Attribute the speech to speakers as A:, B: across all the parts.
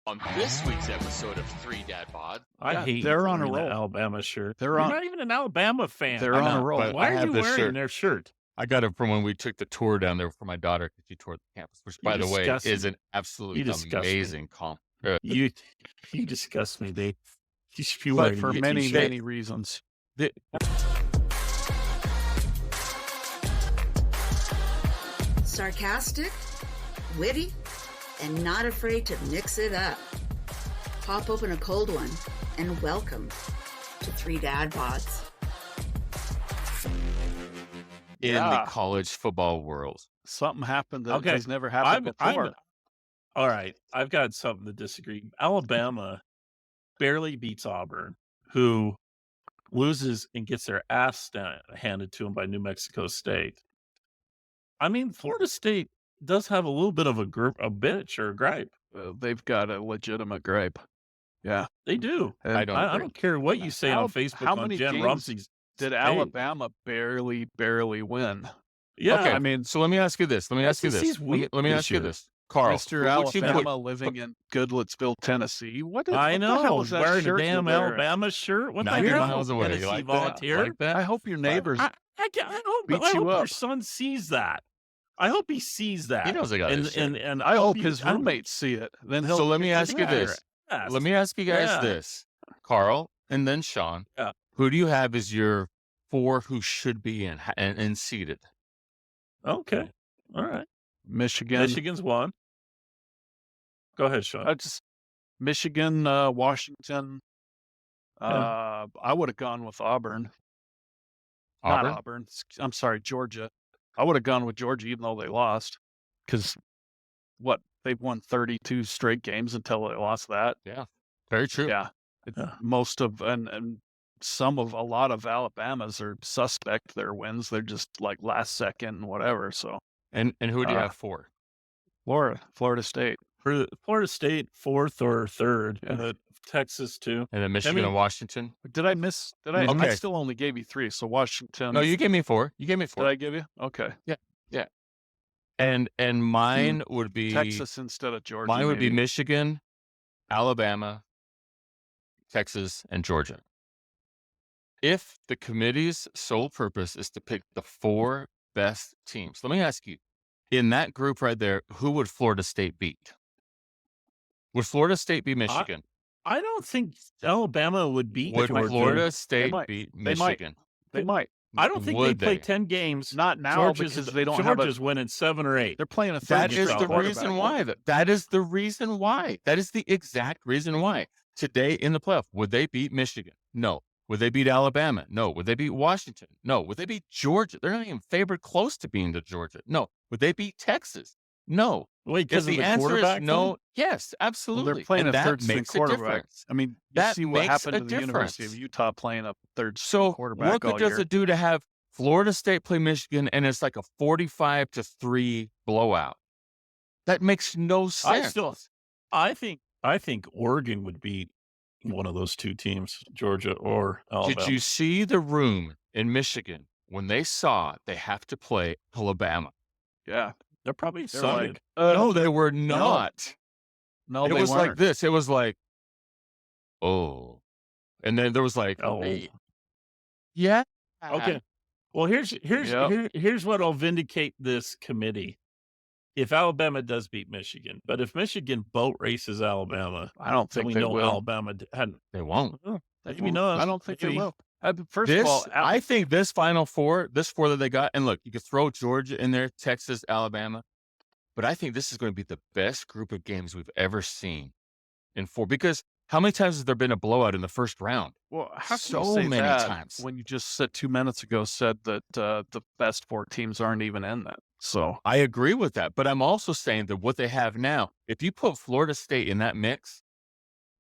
A: On this week's episode of Three Dad Bod,
B: I hate
C: they're on a
B: wearing
C: roll.
B: the Alabama shirt.
C: You're
B: not even an Alabama fan.
C: They're on a roll.
A: but
B: Why
A: I
B: are
A: have
B: you
A: this
B: wearing
A: shirt.
B: their shirt?
A: I got it from when we took the tour down there for my daughter because she toured the campus, which, by the way,
B: disgust
A: is
B: me.
A: an absolutely
B: You disgust me.
A: amazing comp.
B: You disgust me. You should be
C: But
B: wearing
C: for
B: a
C: many,
B: t-shirt.
C: many reasons.
D: Sarcastic, witty, and not afraid to mix it up. Pop open a cold one and welcome to Three Dad Bods.
A: In
C: Yeah.
A: the college football world.
C: Something happened that
B: Okay.
C: has never happened before.
B: All right, I've got something to disagree. Alabama barely beats Auburn, who loses and gets their ass handed to them by New Mexico State. I mean, Florida State does have a little bit of a bitch or a gripe.
C: They've got a legitimate gripe. Yeah.
B: They do.
C: And
A: I don't
B: I
A: agree.
B: don't care what you say on Facebook
C: how
B: on
C: many
B: Jen
C: games
B: Rumsey's.
C: Did
B: page.
C: Alabama barely win?
B: Yeah,
A: Okay,
C: I mean,
A: so let me ask you this. Let me ask you this.
B: SEC's weak
A: Let me
B: this
A: ask you
B: year.
A: this. Carl,
C: Mr.
A: would you put-
C: Alabama living in Goodlettsville, Tennessee. What
B: I
C: the hell
B: know.
C: is that
B: Wearing a
C: shirt
B: damn
C: you're wearing?
B: Alabama shirt. What the
A: 90
B: hell?
A: miles away.
B: Tennessee
A: You like
B: volunteer.
A: that? Like that?
C: I hope your neighbors.
B: I hope,
C: beat
B: I
C: you
B: hope your
C: up.
B: son sees that. I hope he sees that.
A: He knows I got his shirt.
B: and
C: I hope
B: you-
C: his
B: I-
C: roommates see it. Then he'll.
A: So let me
C: kick
A: ask
C: his
A: you
C: ass.
A: this.
B: Yes.
A: Let me ask you guys
B: Yeah.
A: this. Carl and then Sean.
B: Yeah.
A: Who do you have as your 4 who should be in and seated?
B: Okay. All right.
C: Michigan.
B: Michigan's won. Go ahead, Sean.
C: Michigan, Washington. I would have gone with Auburn.
A: Auburn?
C: Not Auburn. I'm sorry, Georgia. I would have gone with Georgia even though they lost. Because they've won 32 straight games until they lost that.
A: Yeah. Very true.
C: Yeah.
B: Yeah.
C: Most of and a lot of Alabama's are suspect their wins. They're just like last second and whatever. So
A: And who do you
C: Uh,
A: have 4?
C: Florida State.
B: For Florida State, 4th or 3rd.
C: Yeah.
B: Texas, too.
A: And then Michigan
B: mean-
A: and Washington?
C: Did I miss? Did I?
A: Okay.
C: I still only gave you 3. So Washington.
A: No, you gave me 4. You gave me 4.
C: Did I give you? Okay.
A: And mine would be
C: Texas instead of Georgia.
A: Mine would be
C: maybe.
A: Michigan, Alabama, Texas, and Georgia. If the committee's sole purpose is to pick the 4 best teams, let me ask you, in that group right there, who would Florida State beat? Would Florida State beat Michigan?
B: I don't think Alabama would beat
A: Would
B: Georgia.
A: Florida State
C: might.
A: beat
C: They might.
A: Michigan?
C: They might.
B: I don't think
A: Would
B: they play 10 games.
C: Not now
B: Georgia's,
C: because they don't have
B: Georgia's winning 7 or 8.
C: They're playing a third
A: That is
C: string
A: the
C: quarterback.
A: reason why. That is the reason why. That is the exact reason why. Today in the playoff, would they beat Michigan? No. Would they beat Alabama? No. Would they beat Washington? No. Would they beat Georgia? They're not even favored close to being to Georgia. No. Would they beat Texas? No.
B: Wait,
A: If
B: because of
A: the
B: the
A: answer
B: quarterback?
A: is no,
B: thing?
A: yes,
C: Well,
A: absolutely.
C: they're playing
A: And
C: a
A: that
C: third string
A: makes a
C: quarterback.
A: difference.
C: I mean, you
A: That
C: see what
A: makes
C: happened
A: a
C: to the University of
A: difference.
C: Utah playing a third
A: So
C: quarterback
A: what good
C: all
A: does
C: year.
A: it do to have Florida State play Michigan and it's like a 45-3 blowout? That makes no sense.
B: I think Oregon would beat one of those 2 teams, Georgia or Alabama.
A: Did you see the room in Michigan when they saw they have to play Alabama?
C: Yeah.
B: They're probably
C: They're
B: excited.
C: like,
A: No, they were not.
C: no,
A: It
C: they
A: was
C: weren't.
A: like this. It was like, oh. And then there was like,
B: Oh.
A: yeah.
B: Okay. Well, here's what will vindicate this committee. If Alabama does beat Michigan, but if Michigan boat races Alabama,
C: I don't
B: then
C: think
B: we
C: they
B: know
C: will.
B: Alabama hadn't.
A: They won't.
B: Maybe not.
C: I don't think they
B: Maybe.
C: will. First
A: This,
C: of all,
A: I think this Final Four, this 4 that they got, and look, you could throw Georgia in there, Texas, Alabama, but I think this is going to be the best group of games we've ever seen in 4. Because how many times has there been a blowout in the first round?
C: well, how can
A: so
C: you say
A: many
C: that
A: times.
C: when you just said 2 minutes ago said that the best 4 teams aren't even in that? So
A: I agree with that, but I'm also saying that what they have now, if you put Florida State in that mix,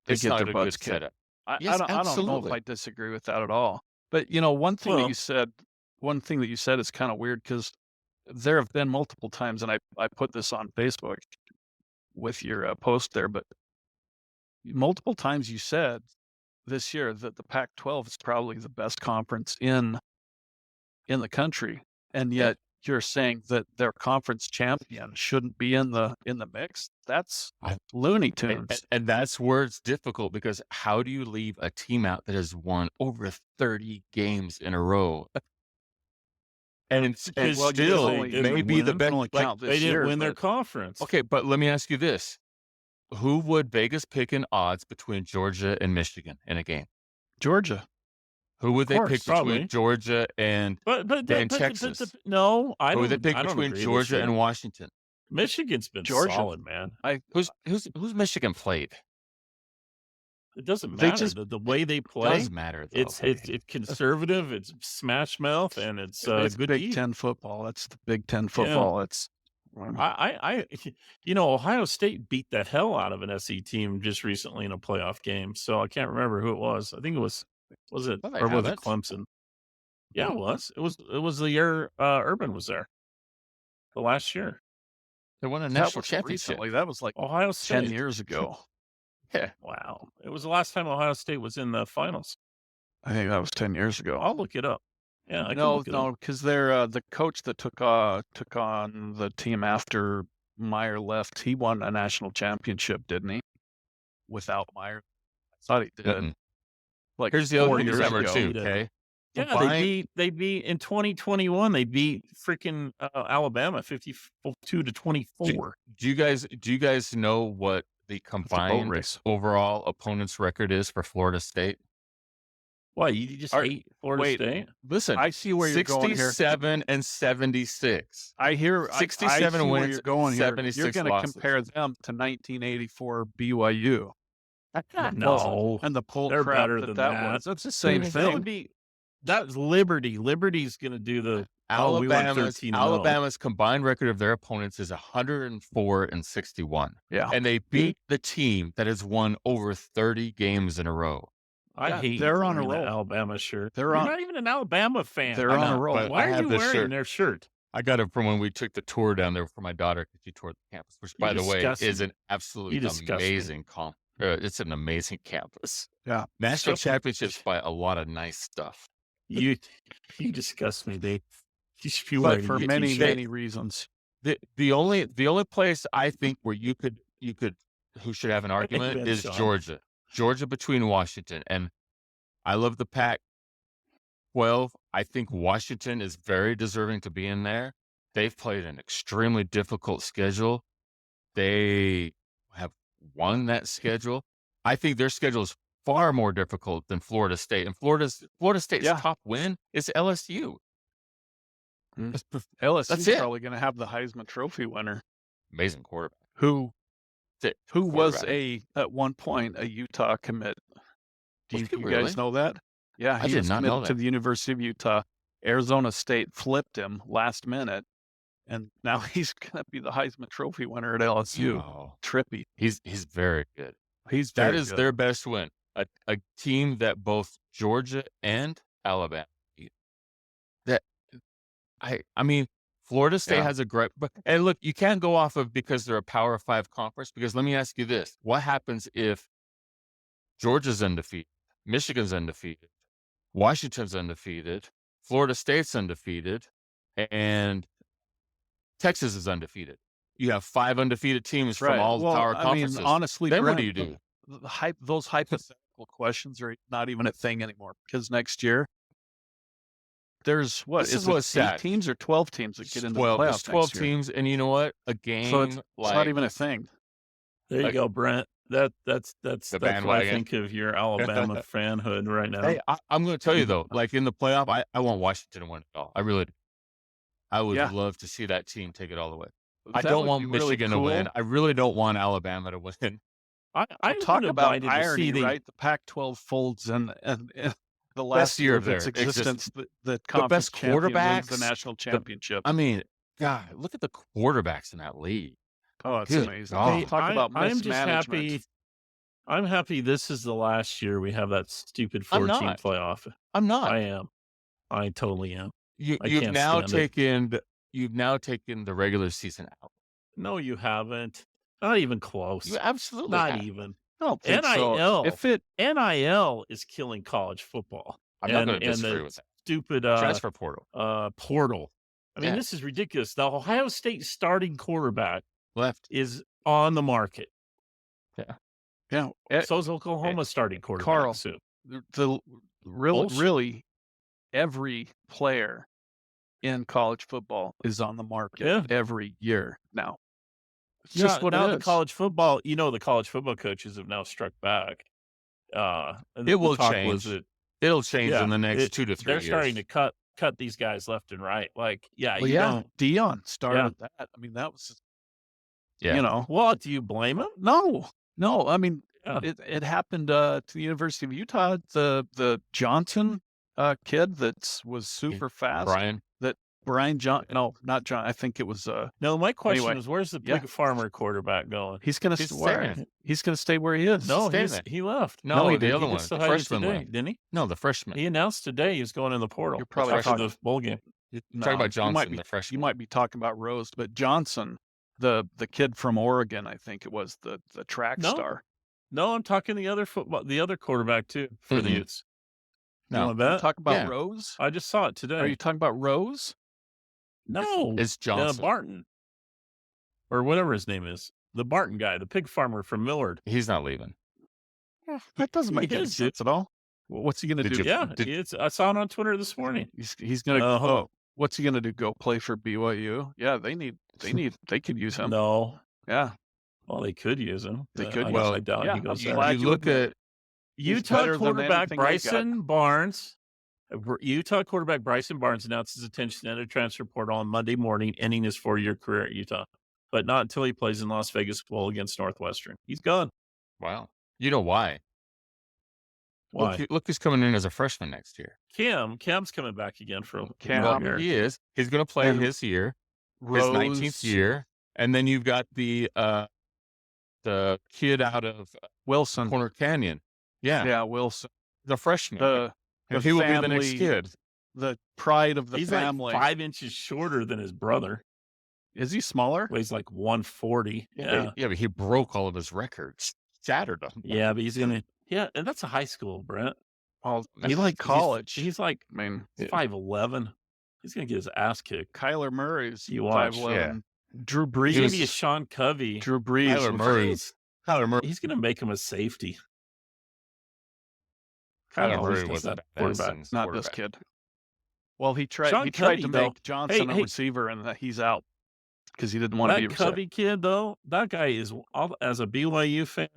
C: They
A: it's
C: get
A: not
C: their
A: a
C: butts
A: good
C: kicked.
A: setup.
C: I
A: Yes,
C: don't know if
A: absolutely.
C: I disagree with that at all. But one thing that
B: Well-
C: you said, is kind of weird because there have been multiple times, and I put this on Facebook with your post there, but multiple times you said this year that the Pac-12 is probably the best conference in the country, and yet you're saying that their conference champion shouldn't be in the mix. That's Looney Tunes.
A: And that's where it's difficult, because how do you leave a team out that has won over 30 games in a row? And
B: Because
C: well, you can
A: still
C: only-
A: maybe the
C: can
A: best.
C: only count
B: They
C: this
B: didn't
C: year,
B: win their
C: but
B: conference.
A: Okay, but let me ask you this: who would Vegas pick in odds between Georgia and Michigan in a game?
C: Georgia.
A: Who would they
B: course,
A: pick
B: probably.
A: between Georgia and Texas?
B: No, I
A: who
B: don't.
A: would they pick
B: I don't
A: between
B: agree this
A: Georgia
B: year.
A: and Washington?
B: Michigan's been
C: Georgia.
B: solid, man.
A: Who's Michigan played?
B: It doesn't
C: They
B: matter.
C: just-
B: The way they
A: It
B: play,
A: does matter though.
B: it's conservative, it's smash mouth, and it's
C: it's
B: good.
C: Big
B: eat.
C: Ten football. That's the Big Ten football. It's
B: I Ohio State beat the hell out of an SE team just recently in a playoff game. So I can't remember who it was. I think it was it
A: No, they
B: or was it
A: haven't.
B: Clemson? Yeah, it was. It was the year Urban was there. The last year,
A: They won a
C: that
A: national
C: was
A: championship.
C: recently. That was like
B: Ohio
C: 10
B: State.
C: years ago.
A: Yeah.
B: Wow, it was the last time Ohio State was in the finals.
C: I think that was 10 years ago.
B: I'll look it up. Yeah, I can
C: No,
B: look it up.
C: because they're the coach that took on the team after Meyer left. He won a national championship, didn't he? Without Meyer, I thought he did.
A: Mm-mm.
C: Like
A: Here's the
C: 4
A: other
C: years
A: number
C: ago.
A: too.
B: Yeah.
A: Okay.
B: Yeah,
A: Combined-
B: they beat in 2021. They beat freaking Alabama 52 to 24.
A: Do you guys know what the combined
C: race.
A: overall opponent's record is for Florida State?
B: Why you just
C: Are-
B: hate Florida
C: wait,
B: State?
A: Listen,
C: I see where you're going here.
A: 67 and 76.
C: I hear
A: 67
C: I see where
A: wins,
C: you're going here.
A: 76
C: You're going to
A: losses.
C: compare them to 1984 BYU.
B: No,
C: And the pull
B: they're
C: crap
B: better than that.
C: was. That's the same
B: that would
C: thing.
B: be that's Liberty. Liberty's going to do the we won 13-0.
A: Alabama's combined record of their opponents is 104 and 61.
C: Yeah.
A: And they beat the team that has won over 30 games in a row.
B: I
C: Yeah,
B: hate
C: they're on a
B: wearing that
C: roll.
B: Alabama shirt.
C: They're
B: You're
C: on-
B: not even an Alabama fan.
C: They're
A: I
C: on a
A: know,
C: roll.
A: but
B: Why
A: I
B: are
A: have
B: you
A: this
B: wearing
A: shirt.
B: their shirt?
A: I got it from when we took the tour down there for my daughter because she toured the campus, which, by the way,
B: disgust
A: is
B: me.
A: an absolutely
B: You disgust me.
A: amazing it's an amazing campus.
C: Yeah.
A: National
B: So-
A: championships by a lot of nice stuff.
B: You disgust me, Dave. You should be
C: But
B: wearing
C: for
B: a
C: many,
B: t-shirt.
C: many reasons.
A: The only place I think where you could who should have an argument
B: Ben
A: is
B: Sean.
A: Georgia. Georgia between Washington, and I love the Pac-12. I think Washington is very deserving to be in there. They've played an extremely difficult schedule. They have won that schedule. I think their schedule is far more difficult than Florida State. And Florida State's
C: Yeah.
A: top win is LSU.
C: Mm.
A: That's
C: LSU's
A: it.
C: probably going to have the Heisman Trophy winner,
A: amazing quarterback.
C: who
A: That's it.
C: was
A: Quarterback.
C: at one point a Utah commit. Do
A: Was
C: you,
A: he
C: you
A: really?
C: guys know that? Yeah,
A: I
C: he
A: did
C: was
A: not know
C: committed to
A: that.
C: the University of Utah. Arizona State flipped him last minute, and now he's going to be the Heisman Trophy winner at LSU.
A: Oh,
C: Trippy.
A: he's very good.
C: He's
A: That
C: very
A: is
C: good.
A: their best win. A team that both Georgia and Alabama beat. That I mean, Florida State
C: Yeah.
A: has a great, and look, you can't go off of because they're a Power 5 conference. Because let me ask you this: what happens if Georgia's undefeated, Michigan's undefeated, Washington's undefeated, Florida State's undefeated, and Texas is undefeated? You have 5 undefeated teams from all the power conferences.
C: I mean, honestly,
A: Then what
C: Brent,
A: do you do?
C: those hypothetical questions are not even a thing anymore because next year there's
A: This is what's
C: 8
A: sad.
C: teams or 12 teams that get into
A: 12,
C: the
A: there's
C: playoffs
A: 12
C: next year.
A: teams, and you know what? A game
C: So it's
A: like
C: not even a thing.
B: There you
A: Like-
B: go, Brent. That's what I
A: bandwagon.
B: think of your Alabama fanhood right now.
A: Hey, I'm going to tell you though, like in the playoff, I want Washington to win it all. I really do. I would
C: Yeah.
A: love to see that team take it all the way. I
C: That
A: don't
C: would
A: want
C: be really
A: Michigan to
C: cool.
A: win. I really don't want Alabama to win.
B: I
C: Well, talk
B: would've
C: about
B: minded to see
C: irony,
B: the-
C: right? The Pac-12 folds and the last
A: year
C: year
A: of
C: of its
A: their
C: existence, the conference
A: best
C: champion wins the
A: quarterbacks,
C: national championship.
A: I mean, God, look at the quarterbacks in that league.
C: Oh, it's
A: Good
C: amazing.
A: God.
C: Talk about
B: I'm just
C: mismanagement.
B: happy. I'm happy this is the last year we have that stupid
A: I'm
B: 14
A: not.
B: playoff.
A: I'm not.
B: I am. I totally am. I
A: You've
B: can't
A: now
B: stand it.
A: taken the regular season out.
B: No, you haven't. Not even close.
A: You absolutely
B: Not
A: have.
B: even.
C: I don't think so.
B: NIL.
C: If it
B: NIL is killing college football.
A: I'm not
B: And-
A: going to
B: and
A: disagree
B: the
A: with that.
B: Stupid
A: Transfer portal.
B: portal. I mean, this is ridiculous. The Ohio State starting quarterback
A: left.
B: is on the market.
C: Yeah.
B: So is Oklahoma's starting quarterback
C: Carl,
B: soon.
C: Really, every player in college football is on the market every year now. It's just what
B: now
C: it
B: the
C: is.
B: college football, the college football coaches have now struck back. And
A: It will
B: the talk
A: change.
B: was that
A: It'll change in the next 2 to 3
B: they're
A: years.
B: starting to cut these guys left and right. Like,
C: Dion started that. I mean, that was,
B: Well, do you blame him?
C: No. I mean, it happened to the University of Utah. The Johnson kid that was super fast. Brian John. No, not John. I think it was.
B: No, my question is, where's the big farmer quarterback going?
C: He's going to He's going to stay where he is.
B: No, he left.
A: No,
B: he
A: the other
B: he
A: one,
B: just
A: the
B: hired
A: freshman
B: today,
A: left.
B: didn't he?
A: No, the freshman.
B: He announced today he was going in the portal.
C: You're probably
B: after the bowl game.
A: Talking about Johnson, the freshman.
C: You might be talking about Rose, but Johnson, the kid from Oregon, I think it was the track star.
B: No, I'm talking the other quarterback too for the Utes.
C: No,
B: you want to bet?
C: Talk about Rose.
B: I just saw it today.
C: Are you talking about Rose?
B: No,
A: it's Johnson.
B: Barton, or whatever his name is. The Barton guy, the pig farmer from Millard.
A: He's not leaving.
C: That doesn't make any sense at all. What's he going to do?
B: I saw it on Twitter this morning.
C: He's going to. What's he going to do? Go play for BYU? Yeah, they could use him.
B: No.
C: Yeah.
B: Well, they could use him.
C: They could.
B: I doubt he goes there.
A: You look at
B: Utah quarterback Bryson Barnes. Utah quarterback Bryson Barnes announced his intention to enter the transfer portal on Monday morning, ending his 4-year career at Utah, but not until he plays in Las Vegas Bowl against Northwestern. He's gone.
A: Wow. You know why?
B: Why?
A: Look who's coming in as a freshman next year.
B: Cam's coming back again for a
A: year. He is. He's going to play his year, his 19th year, and then you've got the kid out of
C: Wilson,
A: Corner Canyon. Yeah,
C: Wilson,
A: the freshman. He will be the next kid.
C: The pride of the family.
B: He's like 5 inches shorter than his brother.
C: Is he smaller?
B: Weighs like 140.
A: Yeah, but he broke all of his records. Shattered them.
B: Yeah, but he's going to... Yeah, and that's a high school, Brent.
C: Well, he like college.
B: He's like, 5'11". He's going to get his ass kicked.
C: Kyler Murray's
B: 5'11".
C: Yeah. Drew Brees.
B: He's going to be a Sean Covey.
C: Drew Brees.
A: Kyler Murray.
B: He's going to make him a safety.
A: Kyler Murray was a quarterback.
C: Not this kid. Well, he tried
B: Sean
C: tried
B: Covey,
C: to make Johnson a receiver, and he's out because he didn't want to be a receiver.
B: That Covey kid, though, that guy is, as a BYU fan,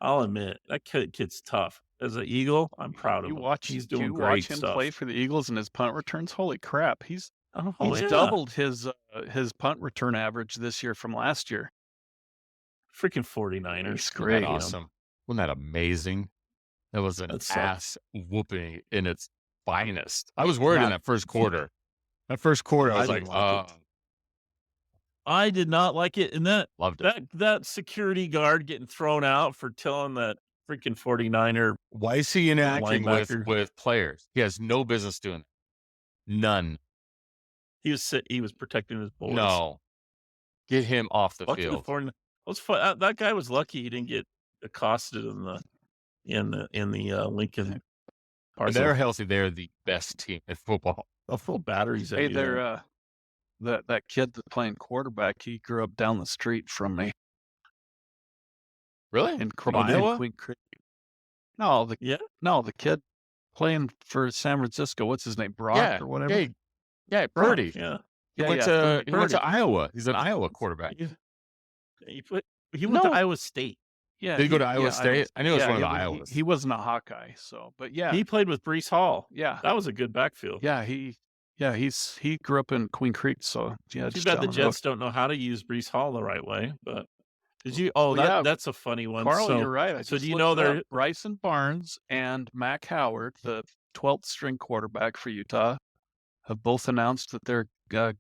B: I'll admit, that kid's tough. As an Eagle, I'm proud of him. He's doing great stuff.
C: You watch him play for the Eagles and his punt returns? Holy crap. He's
B: yeah.
C: doubled his punt return average this year from last year.
B: Freaking 49ers.
C: He's great.
A: Awesome. Wasn't that amazing? That was an ass whooping in its finest. I was worried in that first quarter. That first quarter, I was like,
B: I did not like it. And
A: loved it.
B: That security guard getting thrown out for telling that freaking 49er.
A: Why is he interacting with players? He has no business doing it. None.
B: He was protecting his boys.
A: No. Get him off the field.
B: That guy was lucky he didn't get accosted in the Lincoln.
A: They're healthy. They're the best team in football.
B: A full batteries.
C: Hey, they're that kid that's playing quarterback. He grew up down the street from me.
A: Really?
C: In Queen Creek. No, the kid playing for San Francisco. What's his name? Brock or whatever.
A: Yeah, Purdy.
B: Yeah.
A: He went to Iowa. He's an Iowa quarterback.
B: He went to Iowa State.
C: Yeah,
A: did he go to Iowa State? I knew it was one of the Iowas.
C: He wasn't a Hawkeye, but yeah,
B: he played with Breece Hall.
C: Yeah,
B: that was a good backfield.
C: Yeah, he grew up in Queen Creek, so yeah.
B: Too bad the Jets don't know how to use Breece Hall the right way. But did you? That's a funny one.
C: Carl, you're right.
B: So do you know they're
C: Bryson Barnes and Mac Howard, the 12th string quarterback for Utah, have both announced that they're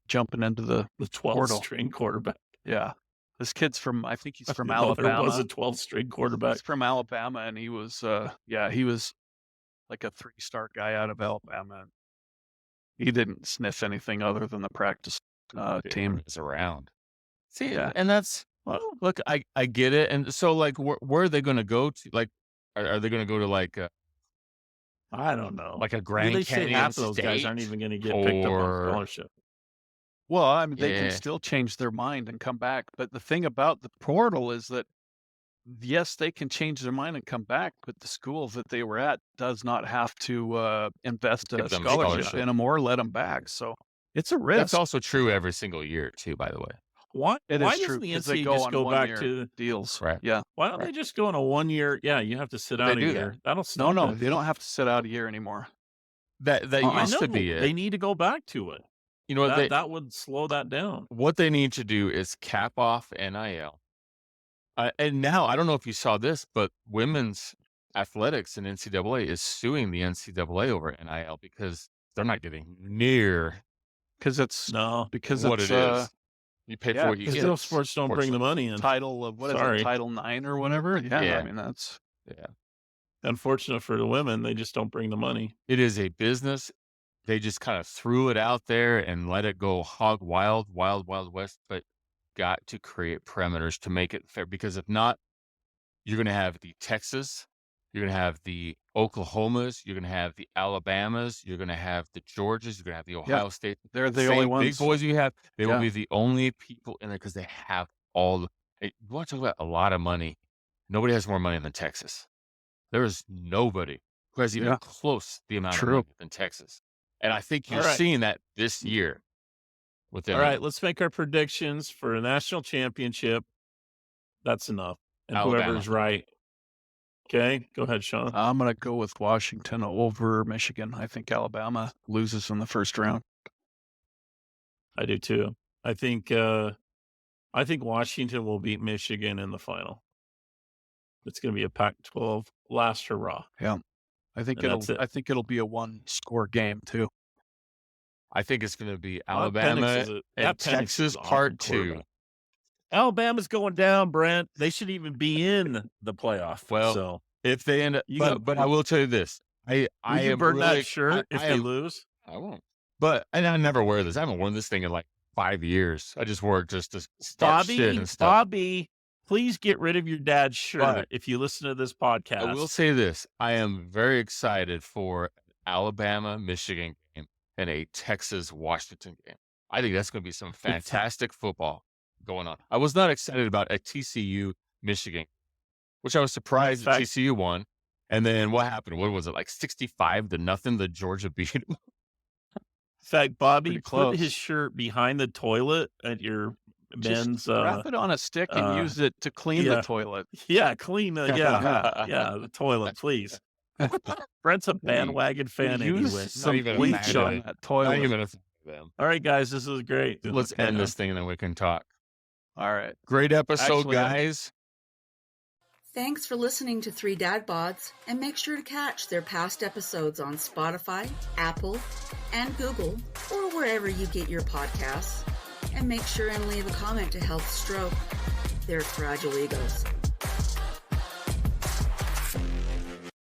C: jumping into the
B: 12th string quarterback.
C: Yeah. This kid's I think he's from Alabama.
B: There was a 12th string quarterback.
C: He's from Alabama, and he was like a 3-star guy out of Alabama. He didn't sniff anything other than the practice team.
A: Is around. See, and that's, look, I get it. And so, like, where are they going to go to? Like, are they going to go to, like,
B: I don't know.
A: Like a Grand Canyon
B: half
A: State?
B: Of those guys aren't even going to get picked up on scholarship.
C: Well, I mean, they
A: Yeah.
C: can still change their mind and come back. But the thing about the portal is that, yes, they can change their mind and come back, but the school that they were at does not have to invest
A: Give
C: a
A: them
C: scholarship
A: scholarship.
C: in them or let them back. So it's a risk.
A: That's also true every single year, too, by the way.
B: Why
C: It
B: why
C: is true
B: doesn't the
C: because they
B: NCAA
C: go
B: just
C: on
B: go back
C: 1-year
B: to
C: deals.
A: Right.
C: Yeah.
B: why don't they just go on a 1-year? Yeah, you have to sit
A: They
B: out a
A: do that.
B: year. That'll
C: No,
B: stop
C: no,
B: it.
C: they don't have to sit out a year anymore.
A: That
B: I
A: used
B: know
A: to be
B: they
A: it.
B: need to go back to it.
A: You know what
B: That would slow that down.
A: what they need to do is cap off NIL. And now, I don't know if you saw this, but women's athletics in NCAA is suing the NCAA over NIL because they're not getting near
C: Because it's
B: No,
A: what it is. You pay for
C: yeah,
A: what you
C: because
A: get.
B: still sports don't bring the
A: unfortunately.
B: money in.
C: title of what is
B: Sorry.
C: it, Title IX or whatever? Yeah,
A: Yeah.
C: I mean that's
A: Yeah.
B: Unfortunate for the women, they just don't bring the money.
A: It is a business. They just kind of threw it out there and let it go hog wild, wild, wild west, but got to create parameters to make it fair, because if not, you're going to have the Texas, you're going to have the Oklahomas, you're going to have the Alabamas, you're going to have the Georgias, you're going to have the Ohio State.
C: they're the
A: Same
C: only
A: big
C: ones.
A: boys you have, they will
C: Yeah.
A: be the only people in there because they have all the. You want to talk about a lot of money? Nobody has more money than Texas. There is nobody who has even
C: Yeah.
A: close the amount of
C: True.
A: money than Texas. And I think you're
B: All right.
A: seeing that this year with them.
B: All right, let's make our predictions for a national championship. That's enough. And
A: Alabama.
B: whoever's right. Okay, go ahead, Sean.
C: I'm gonna go with Washington over Michigan. I think Alabama loses in the first round.
B: I do too. I think Washington will beat Michigan in the final. It's going to be a Pac-12 last hurrah.
C: I think
B: And that's it.
C: I think it'll be a 1-score game too.
A: I think it's going to be
B: Well, that
A: Alabama
B: Penix is a- that
A: and
B: Penix is
A: Texas
B: an awesome
A: part 2.
B: quarterback. Alabama's going down, Brent. They should even be in the playoff.
A: Well,
B: so
A: If they end up,
B: You got-
A: but I will tell you this: I
B: will you
A: am
B: burn
A: really,
B: that shirt if
A: I
B: they
A: am-
B: lose?
A: I won't. But and I never wear this. I haven't worn this thing in like 5 years. I just wore it just to start shit and stuff.
B: Bobby, please get rid of your dad's shirt
A: But
B: if you listen to this podcast.
A: I will say this: I am very excited for an Alabama-Michigan game and a Texas-Washington game. I think that's going to be some fantastic football going on. I was not excited about a TCU-Michigan, which I was surprised that
B: fact-
A: TCU won. And then what happened? What was it, like 65-0? The Georgia beat them.
B: In fact, Bobby,
C: Pretty
B: put
C: close.
B: his shirt behind the toilet at your men's.
C: Just wrap it on a stick and use it to clean the
B: yeah.
C: toilet.
B: Yeah, clean. The toilet, please. Brent's a bandwagon fan
C: Use
B: anyway.
C: some
A: even a
C: bleach
A: fan
C: on
A: today.
C: that
A: Not
C: toilet.
A: even a fan of them.
B: All right, guys, this was great.
A: Let's end this thing and then we can talk.
C: All right.
A: Great episode,
C: Actually,
A: guys.
D: Thanks for listening to 3 Dad Bods, and make sure to catch their past episodes on Spotify, Apple, and Google, or wherever you get your podcasts. And make sure and leave a comment to help stroke their fragile egos.